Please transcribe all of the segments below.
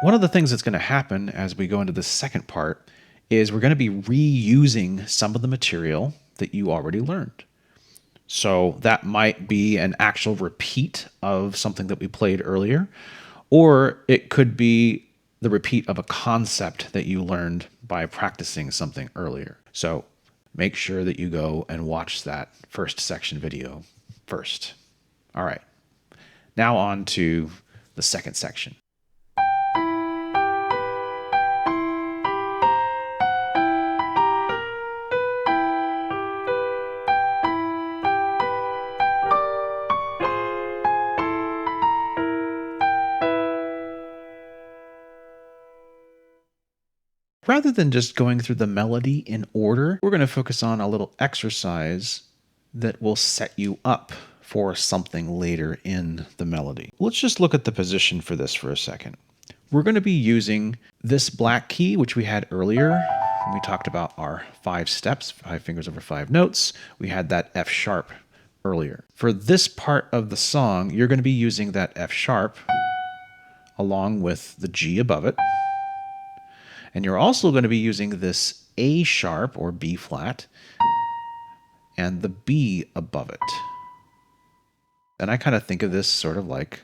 One of the things that's going to happen as we go into the second part is we're going to be reusing some of the material that you already learned. So that might be an actual repeat of something that we played earlier, or it could be the repeat of a concept that you learned by practicing something earlier. So make sure that you go and watch that first section video first. All right, now on to the second section. Rather than just going through the melody in order, we're going to focus on a little exercise that will set you up for something later in the melody. Let's just look at the position for this for a second. We're going to be using this black key, which we had earlier when we talked about our 5 steps, 5 fingers over 5 notes. We had that F sharp earlier. For this part of the song, you're going to be using that F sharp along with the G above it. And you're also going to be using this A sharp or B flat and the B above it. And I kind of think of this sort of like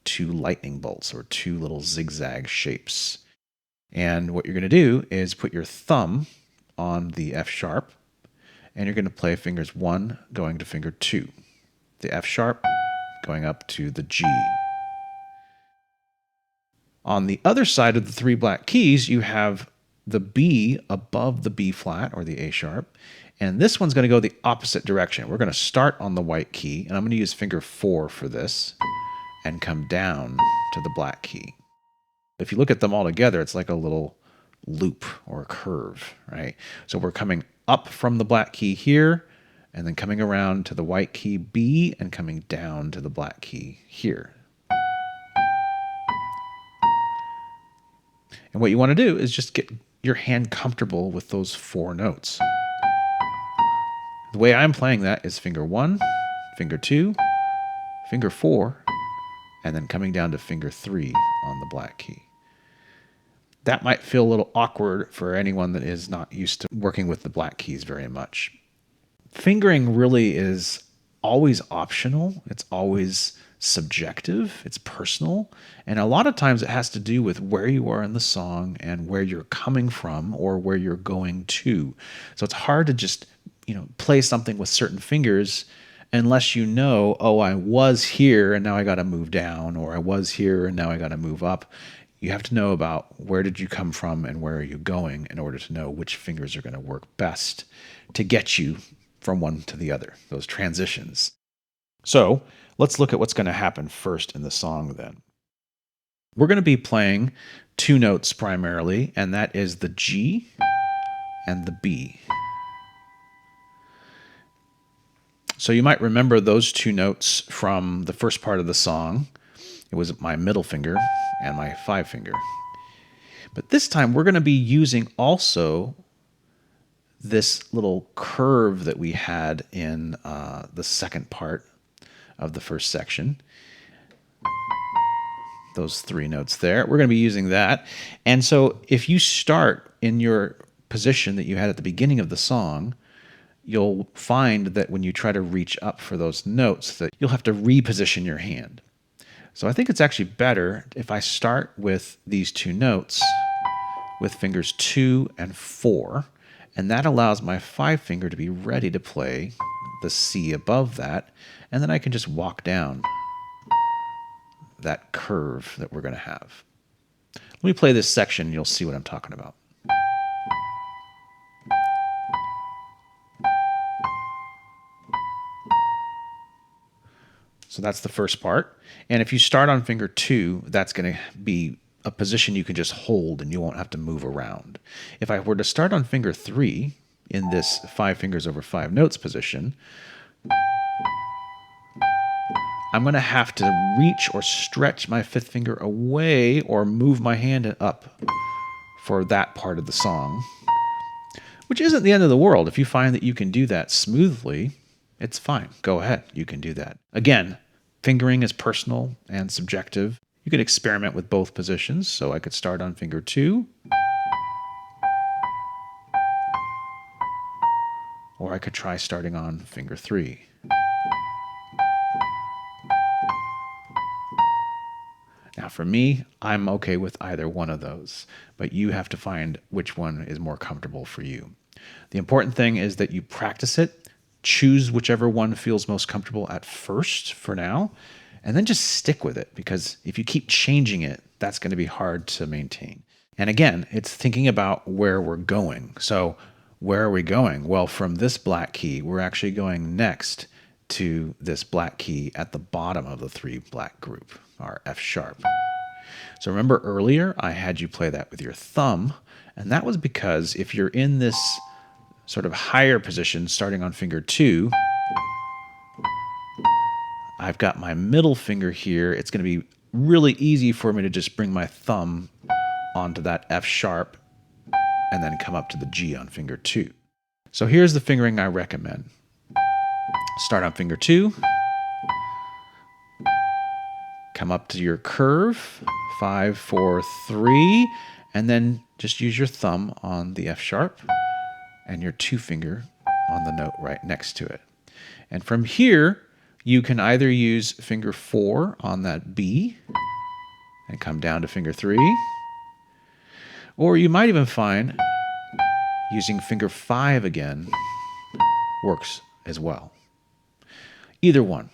2 lightning bolts or 2 little zigzag shapes. And what you're going to do is put your thumb on the F sharp and you're going to play fingers 1 going to finger 2. The F sharp going up to the G. On the other side of the 3 black keys, you have the B above the B flat or the A sharp, and this one's going to go the opposite direction. We're going to start on the white key, and I'm going to use finger 4 for this, and come down to the black key. If you look at them all together, it's like a little loop or a curve, right? So we're coming up from the black key here, and then coming around to the white key B, and coming down to the black key here. And what you want to do is just get your hand comfortable with those 4 notes. The way I'm playing that is finger 1, finger 2, finger 4, and then coming down to finger 3 on the black key. That might feel a little awkward for anyone that is not used to working with the black keys very much. Fingering really is always optional. It's always subjective, it's personal, and a lot of times it has to do with where you are in the song and where you're coming from or where you're going to. So it's hard to just, play something with certain fingers unless you know, oh, I was here and now I got to move down, or I was here and now I got to move up. You have to know about where did you come from and where are you going in order to know which fingers are going to work best to get you from one to the other, those transitions. So let's look at what's going to happen first in the song then. We're going to be playing 2 notes primarily, and that is the G and the B. So you might remember those 2 notes from the first part of the song. It was my middle finger and my 5 finger. But this time we're going to be using also this little curve that we had in the second part of the first section. Those 3 notes there. We're going to be using that. And so if you start in your position that you had at the beginning of the song, you'll find that when you try to reach up for those notes that you'll have to reposition your hand. So I think it's actually better if I start with these 2 notes with fingers 2 and 4, and that allows my 5 finger to be ready to play the C above that, and then I can just walk down that curve that we're going to have. Let me play this section and you'll see what I'm talking about. So that's the first part. And if you start on finger 2, that's going to be a position you can just hold and you won't have to move around. If I were to start on finger 3 in this 5 fingers over 5 notes position, I'm going to have to reach or stretch my 5th finger away or move my hand up for that part of the song, which isn't the end of the world. If you find that you can do that smoothly, it's fine. Go ahead. You can do that. Again, fingering is personal and subjective. You could experiment with both positions. So I could start on finger 2, or I could try starting on finger 3. Now for me, I'm okay with either one of those, but you have to find which one is more comfortable for you. The important thing is that you practice it, choose whichever one feels most comfortable at first for now, and then just stick with it, because if you keep changing it, that's going to be hard to maintain. And again, it's thinking about where we're going. So where are we going? Well, from this black key, we're actually going next to this black key at the bottom of the 3 black group, our F sharp. So remember earlier, I had you play that with your thumb, and that was because if you're in this sort of higher position, starting on finger 2, I've got my middle finger here. It's going to be really easy for me to just bring my thumb onto that F sharp and then come up to the G on finger 2. So here's the fingering I recommend. Start on finger 2, come up to your curve, 5, 4, 3, and then just use your thumb on the F sharp and your 2 finger on the note right next to it. And from here, you can either use finger 4 on that B and come down to finger 3, or you might even find using finger 5 again works as well. Either one.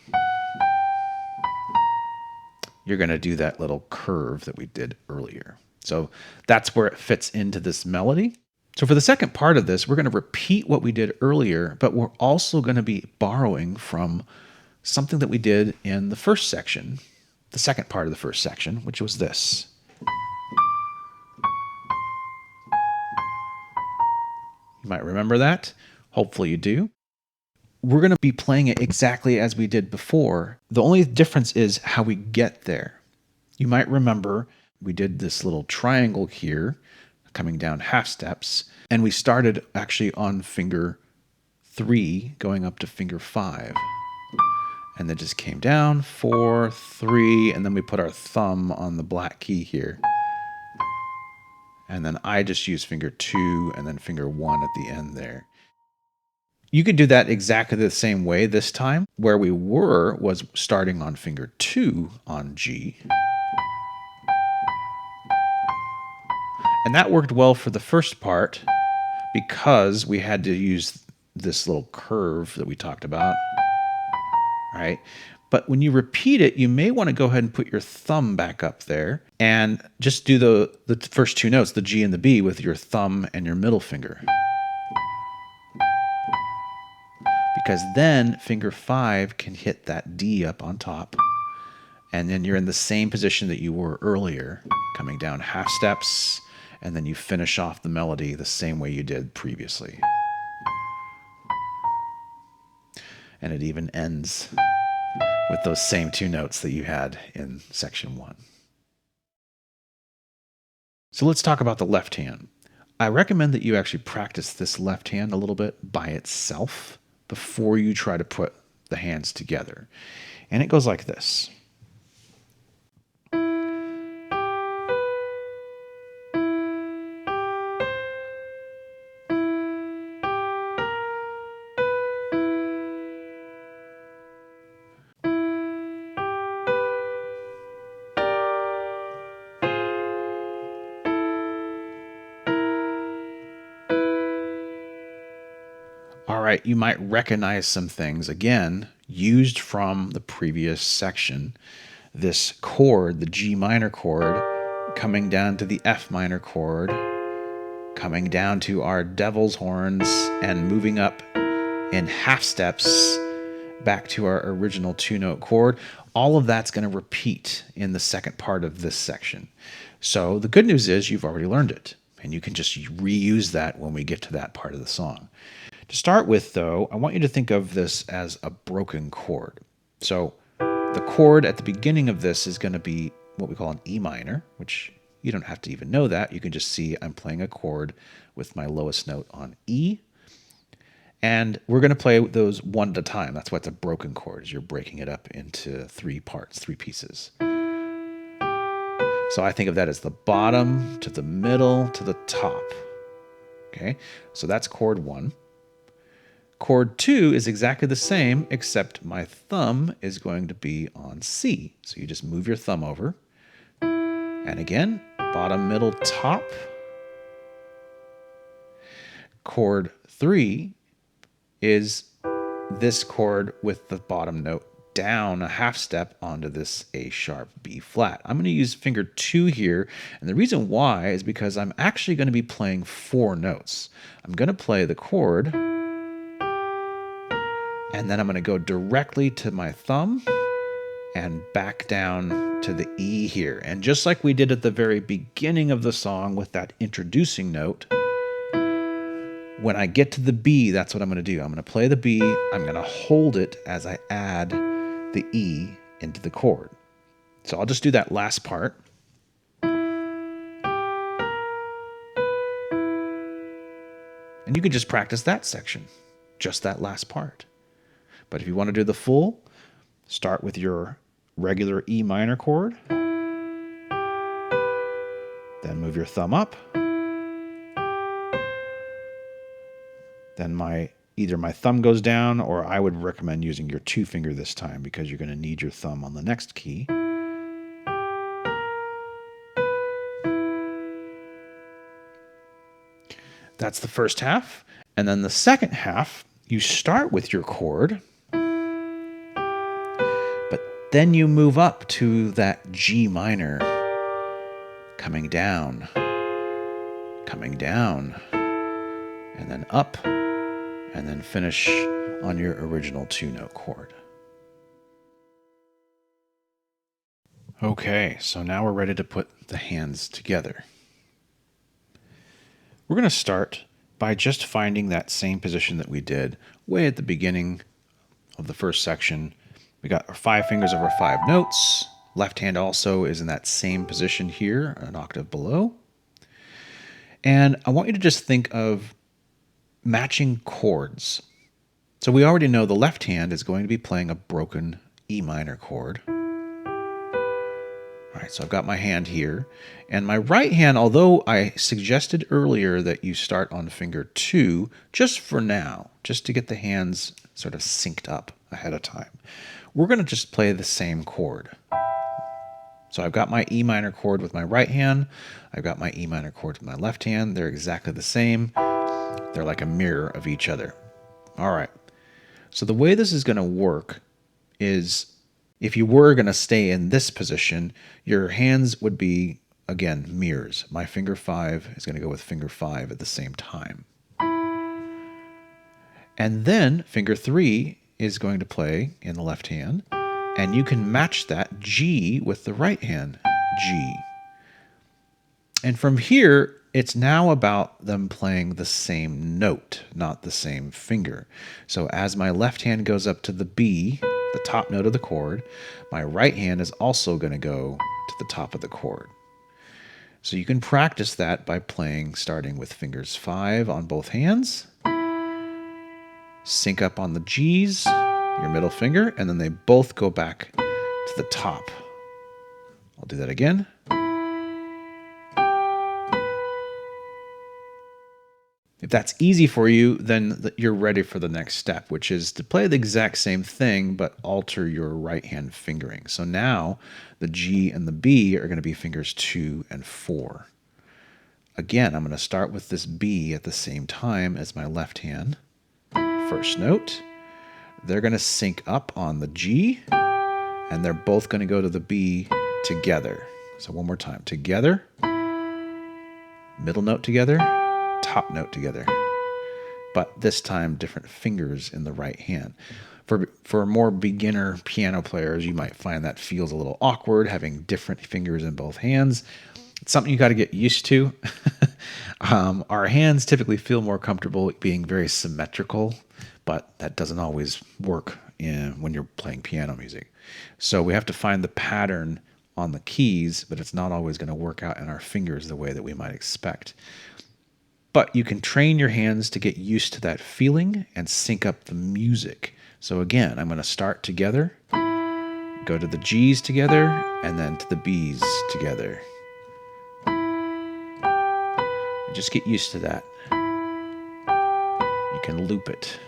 You're going to do that little curve that we did earlier. So that's where it fits into this melody. So for the second part of this, we're going to repeat what we did earlier, but we're also going to be borrowing from something that we did in the first section, the second part of the first section, which was this. You might remember that. Hopefully you do. We're going to be playing it exactly as we did before. The only difference is how we get there. You might remember we did this little triangle here, coming down half steps, and we started actually on finger 3, going up to finger 5. And then just came down, 4, 3, and then we put our thumb on the black key here. And then I just used finger 2 and then finger 1 at the end there. You could do that exactly the same way this time. Where we were was starting on finger 2 on G. And that worked well for the first part because we had to use this little curve that we talked about, right? But when you repeat it, you may want to go ahead and put your thumb back up there and just do the first 2 notes, the G and the B, with your thumb and your middle finger. Because then finger 5 can hit that D up on top, and then you're in the same position that you were earlier, coming down half steps, and then you finish off the melody the same way you did previously. And it even ends with those same 2 notes that you had in section 1. So let's talk about the left hand. I recommend that you actually practice this left hand a little bit by itself before you try to put the hands together. And it goes like this. All right, you might recognize some things, again, used from the previous section. This chord, the G minor chord, coming down to the F minor chord, coming down to our devil's horns, and moving up in half steps back to our original 2-note chord. All of that's going to repeat in the second part of this section. So the good news is you've already learned it, and you can just reuse that when we get to that part of the song. To start with, though, I want you to think of this as a broken chord. So the chord at the beginning of this is going to be what we call an E minor, which you don't have to even know that. You can just see I'm playing a chord with my lowest note on E. And we're going to play those one at a time. That's why it's a broken chord, is you're breaking it up into 3 parts, 3 pieces. So I think of that as the bottom to the middle to the top. Okay, so that's chord 1. Chord 2 is exactly the same, except my thumb is going to be on C. So you just move your thumb over. And again, bottom, middle, top. Chord 3 is this chord with the bottom note down a half step onto this A sharp B flat. I'm going to use finger 2 here, and the reason why is because I'm actually going to be playing 4 notes. I'm going to play the chord, and then I'm going to go directly to my thumb and back down to the E here. And just like we did at the very beginning of the song with that introducing note, when I get to the B, that's what I'm going to do. I'm going to play the B, I'm going to hold it as I add the E into the chord. So I'll just do that last part. And you can just practice that section, just that last part. But if you want to do the full, start with your regular E minor chord, then move your thumb up, then either my thumb goes down, or I would recommend using your 2 finger this time because you're going to need your thumb on the next key. That's the first half. And then the second half, you start with your chord, but then you move up to that G minor, coming down, and then up, and then finish on your original 2-note chord. Okay, so now we're ready to put the hands together. We're going to start by just finding that same position that we did way at the beginning of the first section. We got our 5 fingers over 5 notes. Left hand also is in that same position here, an octave below. And I want you to just think of matching chords. So we already know the left hand is going to be playing a broken E minor chord. All right, so I've got my hand here. And my right hand, although I suggested earlier that you start on finger 2, just for now, just to get the hands sort of synced up ahead of time, we're going to just play the same chord. So I've got my E minor chord with my right hand. I've got my E minor chord with my left hand. They're exactly the same. They're like a mirror of each other. All right. So the way this is going to work is if you were going to stay in this position, your hands would be, again, mirrors. My finger 5 is going to go with finger 5 at the same time. And then finger 3 is going to play in the left hand, and you can match that G with the right hand, G. And from here, it's now about them playing the same note, not the same finger. So as my left hand goes up to the B, the top note of the chord, my right hand is also going to go to the top of the chord. So you can practice that by playing, starting with fingers 5 on both hands, sync up on the G's, your middle finger, and then they both go back to the top. I'll do that again. If that's easy for you, then you're ready for the next step, which is to play the exact same thing, but alter your right hand fingering. So now the G and the B are going to be fingers 2 and 4. Again, I'm going to start with this B at the same time as my left hand. First note. They're going to sync up on the G, and they're both going to go to the B together. So one more time. Together, middle note together, top note together. But this time, different fingers in the right hand. For more beginner piano players, you might find that feels a little awkward, having different fingers in both hands. It's something you got to get used to. Our hands typically feel more comfortable being very symmetrical, but that doesn't always work when you're playing piano music. So we have to find the pattern on the keys, but it's not always going to work out in our fingers the way that we might expect. But you can train your hands to get used to that feeling and sync up the music. So again, I'm going to start together, go to the G's together, and then to the B's together. Just get used to that. You can loop it.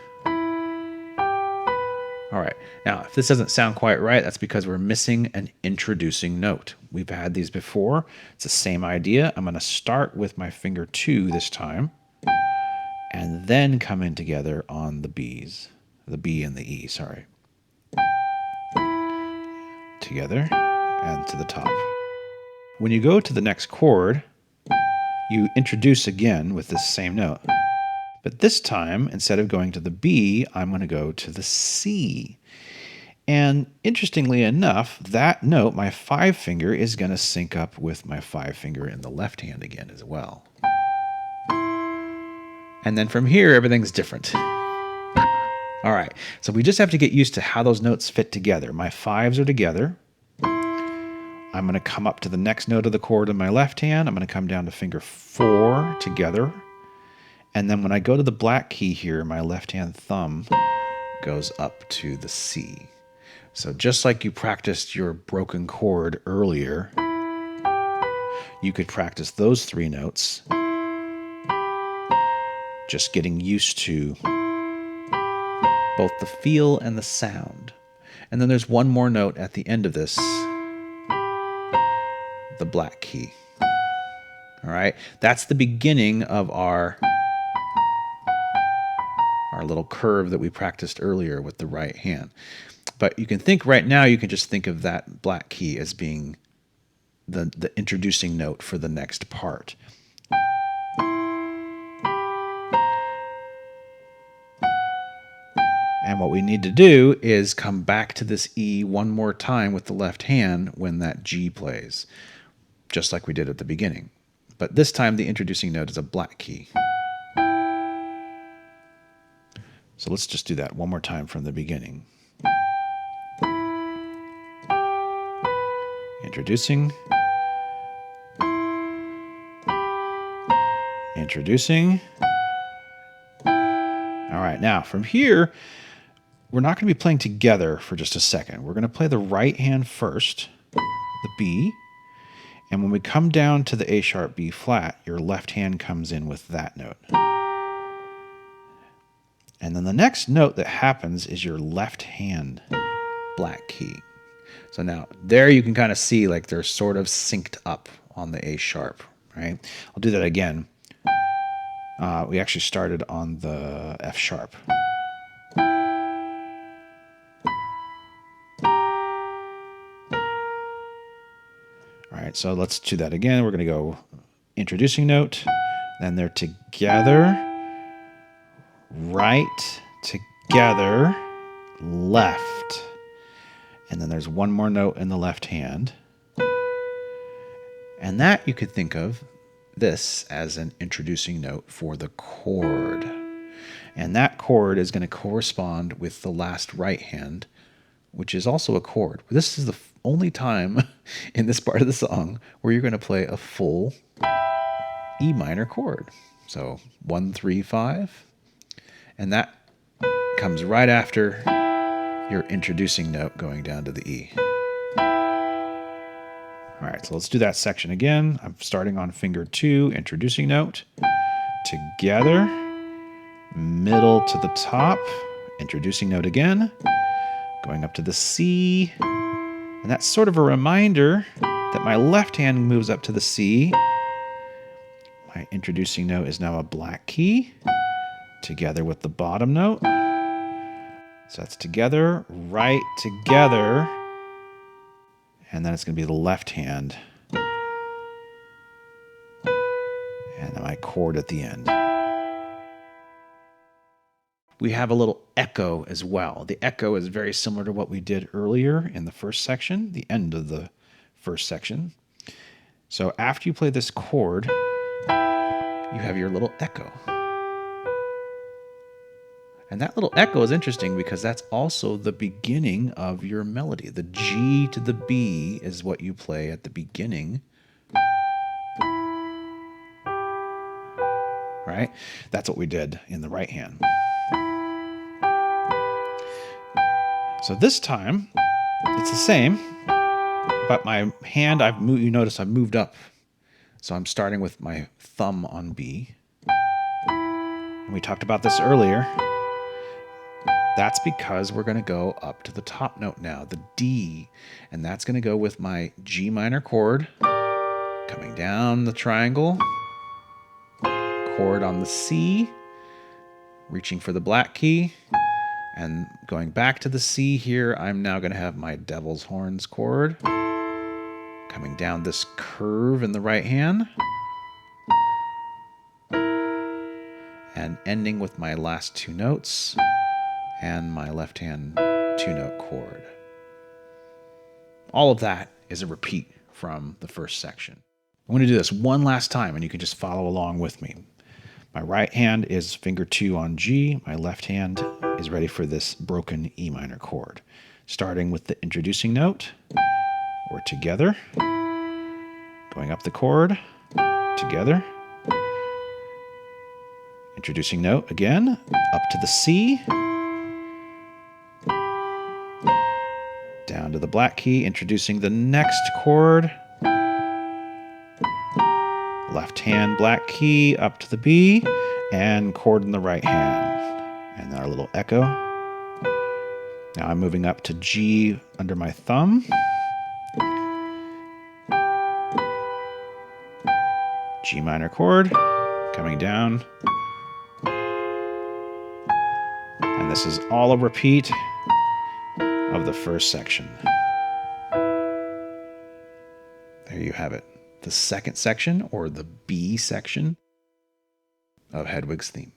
All right, now if this doesn't sound quite right, that's because we're missing an introducing note. We've had these before. It's the same idea. I'm going to start with my finger 2 this time, and then come in together on the B's. The B and the E, sorry. Together and to the top. When you go to the next chord, you introduce again with this same note. But this time, instead of going to the B, I'm going to go to the C. And interestingly enough, that note, my 5 finger, is going to sync up with my 5 finger in the left hand again as well. And then from here, everything's different. All right, so we just have to get used to how those notes fit together. My 5s are together. I'm going to come up to the next note of the chord in my left hand. I'm going to come down to finger 4 together. And then when I go to the black key here, my left hand thumb goes up to the C. So just like you practiced your broken chord earlier, you could practice those 3 notes, just getting used to both the feel and the sound. And then there's one more note at the end of this, the black key. All right, that's the beginning of our little curve that we practiced earlier with the right hand. But you can think right now, you can just think of that black key as being the introducing note for the next part. And what we need to do is come back to this E one more time with the left hand when that G plays, just like we did at the beginning. But this time the introducing note is a black key. So let's just do that one more time from the beginning. Introducing. Introducing. All right, now from here, we're not going to be playing together for just a second. We're going to play the right hand first, the B, and when we come down to the A sharp B flat, your left hand comes in with that note. And then the next note that happens is your left hand black key. So now there you can kind of see like they're sort of synced up on the A sharp, right? I'll do that again. We actually started on the F sharp. All right, so let's do that again. We're going to go introducing note, then they're together, right, together, left. And then there's one more note in the left hand. And that you could think of this as an introducing note for the chord. And that chord is going to correspond with the last right hand, which is also a chord. This is the only time in this part of the song where you're going to play a full E minor chord. So 1, 3, 5. And that comes right after your introducing note going down to the E. All right, so let's do that section again. I'm starting on finger 2, introducing note, together, middle to the top, introducing note again, going up to the C, and that's sort of a reminder that my left hand moves up to the C. My introducing note is now a black key, together with the bottom note. So that's together, right, together, and then it's going to be the left hand, and then my chord at the end. We have a little echo as well. The echo is very similar to what we did earlier in the first section, the end of the first section. So after you play this chord, you have your little echo. And that little echo is interesting because that's also the beginning of your melody. The G to the B is what you play at the beginning. Right? That's what we did in the right hand. So this time, it's the same, but my hand, you notice I've moved up So I'm starting with my thumb on B. And we talked about this earlier. That's because we're going to go up to the top note now, the D. And that's going to go with my G minor chord, coming down the triangle, chord on the C, reaching for the black key, and going back to the C here, I'm now going to have my devil's horns chord, coming down this curve in the right hand, and ending with my last two notes and my left hand two-note chord. All of that is a repeat from the first section. I'm going to do this one last time, and you can just follow along with me. My right hand is finger 2 on G. My left hand is ready for this broken E minor chord. Starting with the introducing note, or together. Going up the chord, together. Introducing note again, up to the C. Down to the black key, introducing the next chord. Left hand black key, up to the B, and chord in the right hand. And our little echo. Now I'm moving up to G under my thumb. G minor chord, coming down. And this is all a repeat of the first section. There you have it. The second section, or the B section, of Hedwig's theme.